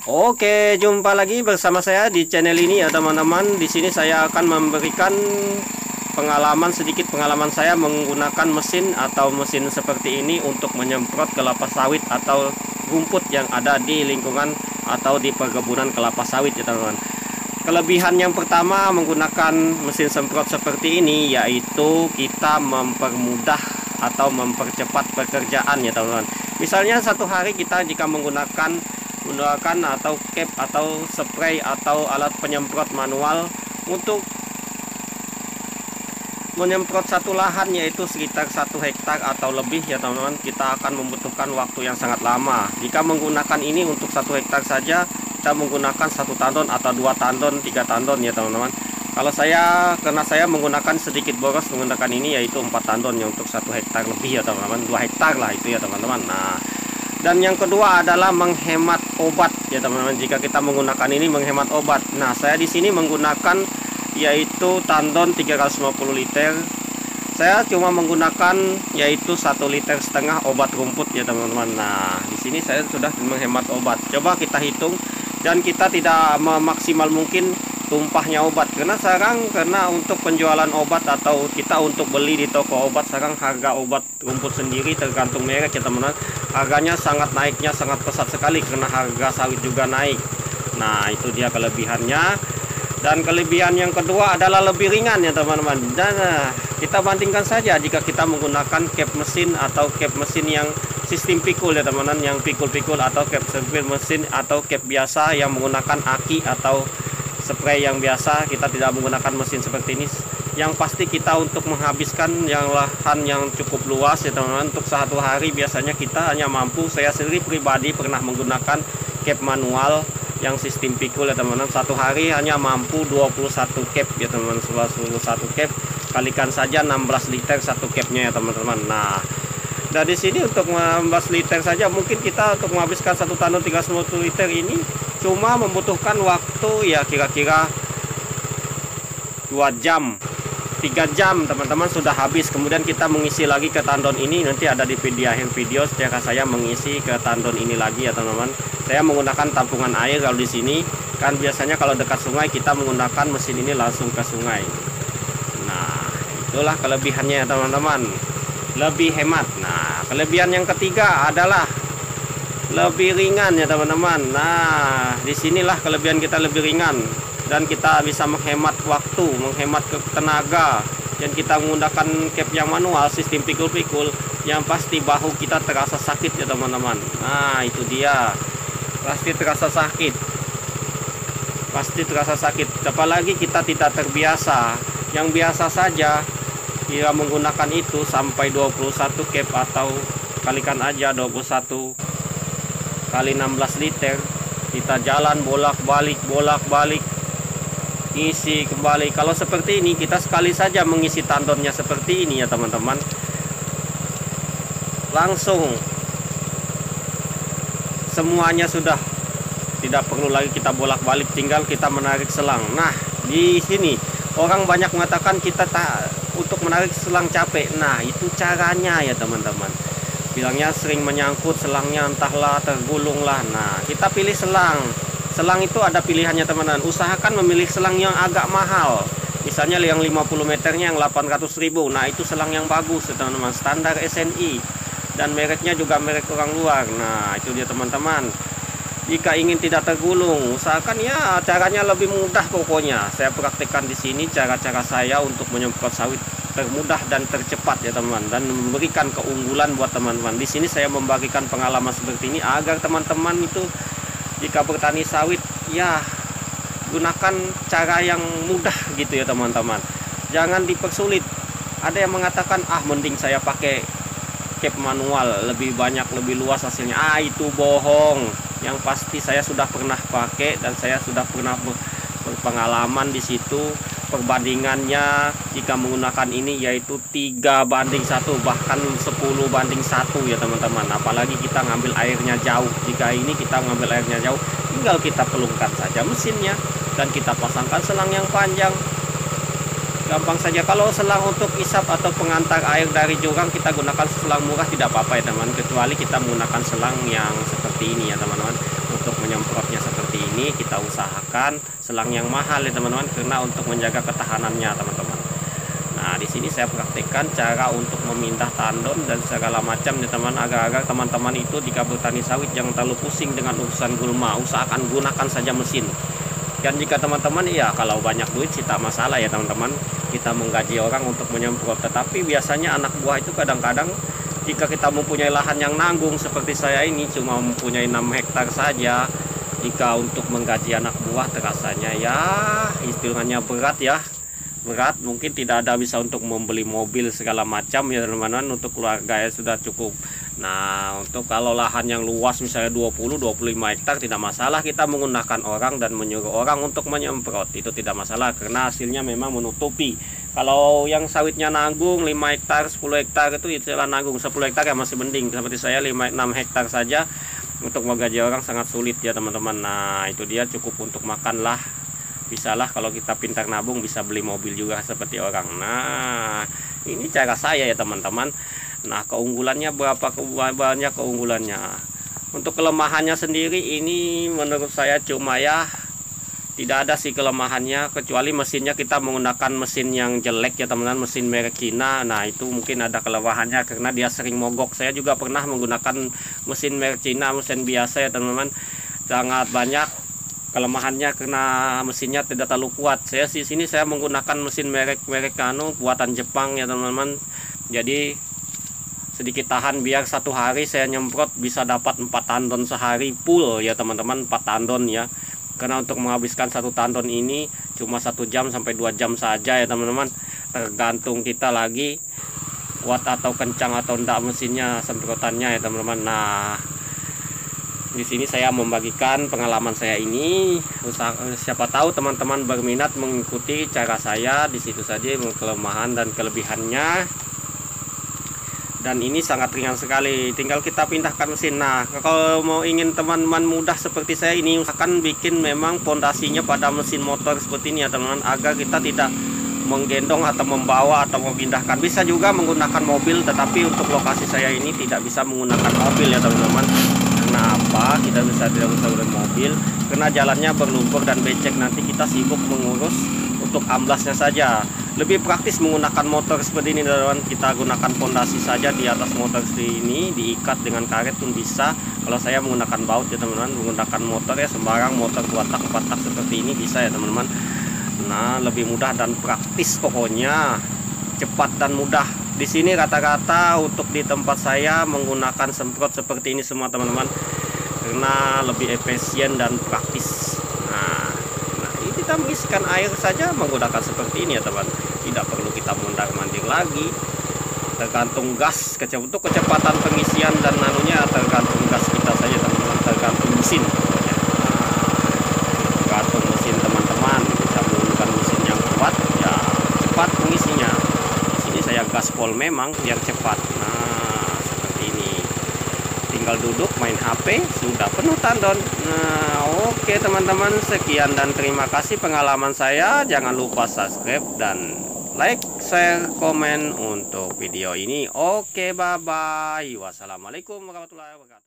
Oke, jumpa lagi bersama saya di channel ini ya teman-teman. Di sini saya akan memberikan sedikit pengalaman saya menggunakan mesin atau mesin seperti ini untuk menyemprot kelapa sawit atau rumput yang ada di lingkungan atau di perkebunan kelapa sawit ya teman-teman. Kelebihan yang pertama menggunakan mesin semprot seperti ini yaitu kita mempermudah atau mempercepat pekerjaan ya teman-teman. Misalnya satu hari kita jika menggunakan atau cap atau spray atau alat penyemprot manual untuk menyemprot satu lahan yaitu sekitar 1 hektar atau lebih ya teman-teman, kita akan membutuhkan waktu yang sangat lama. Jika menggunakan ini untuk 1 hektar saja kita menggunakan 1 tandon atau 2 tandon 3 tandon ya teman-teman. Kalau karena saya menggunakan sedikit boros menggunakan ini yaitu 4 tandon yang untuk 1 hektar lebih ya teman-teman, 2 hektar lah itu ya teman-teman. Nah, dan yang kedua adalah menghemat obat ya teman-teman. Jika kita menggunakan ini menghemat obat. Nah, saya di sini menggunakan yaitu tandon 350 liter. Saya cuma menggunakan yaitu 1,5 liter obat rumput ya teman-teman. Nah, di sini saya sudah menghemat obat. Coba kita hitung dan kita tidak memaksimal mungkin tumpahnya obat karena untuk penjualan obat atau kita untuk beli di toko obat sekarang harga obat rumput sendiri tergantung merek ya teman-teman, harganya naiknya sangat pesat sekali karena harga sawit juga naik. Nah, itu dia kelebihannya. Dan kelebihan yang kedua adalah lebih ringan ya teman-teman. Dan kita bandingkan saja jika kita menggunakan cap mesin atau cap mesin yang sistem pikul ya teman-teman, yang pikul-pikul atau cap mesin atau cap biasa yang menggunakan aki atau spray yang biasa, kita tidak menggunakan mesin seperti ini. Yang pasti kita untuk menghabiskan yang lahan yang cukup luas ya teman-teman. Untuk 1 hari biasanya kita hanya mampu, saya sendiri pribadi pernah menggunakan cap manual yang sistem pikul ya teman-teman, 1 hari hanya mampu 21 cap ya teman-teman. 21 cap kalikan saja 16 liter 1 capnya ya teman-teman. Nah, dari sini untuk 16 liter saja mungkin kita untuk menghabiskan 1 tandon 350 liter ini cuma membutuhkan waktu ya kira-kira 2 jam 3 jam teman-teman sudah habis. Kemudian kita mengisi lagi ke tandon ini, nanti ada di akhir video cara saya mengisi ke tandon ini lagi ya teman-teman. Saya menggunakan tampungan air. Kalau di sini kan biasanya kalau dekat sungai kita menggunakan mesin ini langsung ke sungai. Nah, itulah kelebihannya ya teman-teman, lebih hemat. Nah, kelebihan yang ketiga adalah lebih ringan ya teman-teman. Nah, disinilah kelebihan kita lebih ringan dan kita bisa menghemat waktu, menghemat tenaga. Dan kita menggunakan cap yang manual sistem pikul-pikul, yang pasti bahu kita terasa sakit ya teman-teman. Nah, itu dia, pasti terasa sakit, apalagi kita tidak terbiasa. Yang biasa saja kita menggunakan itu sampai 21 cap atau kalikan aja 21 kali 16 liter, kita jalan bolak-balik isi kembali. Kalau seperti ini kita sekali saja mengisi tandonnya seperti ini ya teman-teman, langsung semuanya sudah tidak perlu lagi kita bolak-balik, tinggal kita menarik selang. Nah, di sini orang banyak mengatakan kita untuk menarik selang capek. Nah, itu caranya ya teman-teman, bilangnya sering menyangkut selangnya, entahlah tergulung lah. Nah, kita pilih selang itu ada pilihannya teman-teman. Usahakan memilih selang yang agak mahal, misalnya yang 50 meternya yang 800.000. Nah, itu selang yang bagus teman-teman, standar SNI dan mereknya juga merek orang luar. Nah, itu dia teman-teman. Jika ingin tidak tergulung, usahakan ya caranya lebih mudah. Pokoknya saya praktekkan di sini cara-cara saya untuk menyemprot sawit termudah dan tercepat ya teman-teman, dan memberikan keunggulan buat teman-teman. Di sini saya membagikan pengalaman seperti ini agar teman-teman itu jika bertani sawit ya gunakan cara yang mudah gitu ya teman-teman, jangan dipersulit. Ada yang mengatakan mending saya pakai cap manual, lebih banyak lebih luas hasilnya. Itu bohong. Yang pasti saya sudah pernah pakai dan saya sudah pernah berpengalaman di situ. Perbandingannya jika menggunakan ini yaitu 3:1, bahkan 10:1 ya teman-teman. Apalagi kita ngambil airnya jauh. Jika ini kita ngambil airnya jauh, tinggal kita pelungkan saja mesinnya dan kita pasangkan selang yang panjang. Gampang saja. Kalau selang untuk isap atau pengantar air dari jurang kita gunakan selang murah tidak apa-apa ya teman, kecuali kita menggunakan selang yang seperti ini ya teman-teman untuk menyemprotnya seperti ini kita usahakan selang yang mahal ya teman-teman, karena untuk menjaga ketahanannya teman-teman. Nah, di sini saya praktekkan cara untuk memindah tandon dan segala macam ya teman, agar teman-teman itu jika bertani sawit jangan terlalu pusing dengan urusan gulma. Usahakan gunakan saja mesin. Dan jika teman-teman ya kalau banyak duit sih tak masalah ya teman-teman, kita menggaji orang untuk menyemprot. Tetapi biasanya anak buah itu kadang-kadang jika kita mempunyai lahan yang nanggung seperti saya ini cuma mempunyai 6 hektar saja, jika untuk menggaji anak buah terasanya ya istilahnya berat ya. Berat, mungkin tidak ada bisa untuk membeli mobil segala macam ya teman-teman, untuk keluarga ya sudah cukup. Nah, untuk kalau lahan yang luas misalnya 20-25 hektar tidak masalah kita menggunakan orang dan menyuruh orang untuk menyemprot, itu tidak masalah karena hasilnya memang menutupi. Kalau yang sawitnya nanggung 5 hektar 10 hektar itu istilah nanggung, 10 hektar ya masih mending, seperti saya 5-6 hektar saja untuk menggaji orang sangat sulit ya teman-teman. Nah, itu dia cukup untuk makan lah, bisalah kalau kita pintar nabung bisa beli mobil juga seperti orang. Nah, ini cara saya ya teman-teman. Nah, keunggulannya berapa banyak keunggulannya. Untuk kelemahannya sendiri ini menurut saya cuma ya tidak ada sih kelemahannya, kecuali mesinnya kita menggunakan mesin yang jelek ya teman-teman, mesin merek Cina. Nah, itu mungkin ada kelemahannya karena dia sering mogok. Saya juga pernah menggunakan mesin merek Cina, mesin biasa ya teman-teman, sangat banyak kelemahannya karena mesinnya tidak terlalu kuat. Saya di sini saya menggunakan mesin merek buatan Jepang ya teman-teman. Jadi sedikit tahan, biar satu hari saya nyemprot bisa dapat 4 tandon sehari full ya teman-teman, 4 tandon ya. Karena untuk menghabiskan 1 tandon ini cuma 1 jam sampai 2 jam saja ya teman-teman, tergantung kita lagi kuat atau kencang atau enggak mesinnya semprotannya ya teman-teman. Nah, di sini saya membagikan pengalaman saya ini. Siapa tahu teman-teman berminat mengikuti cara saya. Di situ saja kelemahan dan kelebihannya. Dan ini sangat ringan sekali, tinggal kita pindahkan mesin. Nah, kalau mau ingin teman-teman mudah seperti saya ini, usahakan bikin memang pondasinya pada mesin motor seperti ini ya teman-teman, agar kita tidak menggendong atau membawa atau memindahkan. Bisa juga menggunakan mobil, tetapi untuk lokasi saya ini tidak bisa menggunakan mobil ya teman-teman. Kenapa kita tidak bisa menggunakan mobil? Karena jalannya berlumpur dan becek, nanti kita sibuk mengurus untuk amblasnya saja. Lebih praktis menggunakan motor seperti ini teman-teman. Kita gunakan pondasi saja di atas motor seperti ini, diikat dengan karet pun bisa. Kalau saya menggunakan baut ya teman-teman, menggunakan motor ya sembarang, motor 2 tak 4 tak seperti ini bisa ya teman-teman. Nah, lebih mudah dan praktis, pokoknya cepat dan mudah. Di sini rata-rata untuk di tempat saya menggunakan semprot seperti ini semua teman-teman, karena lebih efisien dan praktis. Nah, ini kita mengisikan air saja menggunakan seperti ini ya teman, tidak perlu kita mondar-mandir lagi. Tergantung gas, untuk kecepatan pengisian dan nanunya tergantung gas kita saja teman-teman, tergantung mesin pokoknya. Tergantung mesin teman-teman, bisa menggunakan mesin yang kuat ya cepat pengisinya. Di sini saya gaspol memang biar cepat. Nah, seperti ini, tinggal duduk main HP sudah penuh tandon. Nah, oke teman-teman, sekian dan terima kasih pengalaman saya. Jangan lupa subscribe dan like, share, komen untuk video ini. Oke, bye bye. Wassalamualaikum warahmatullahi wabarakatuh.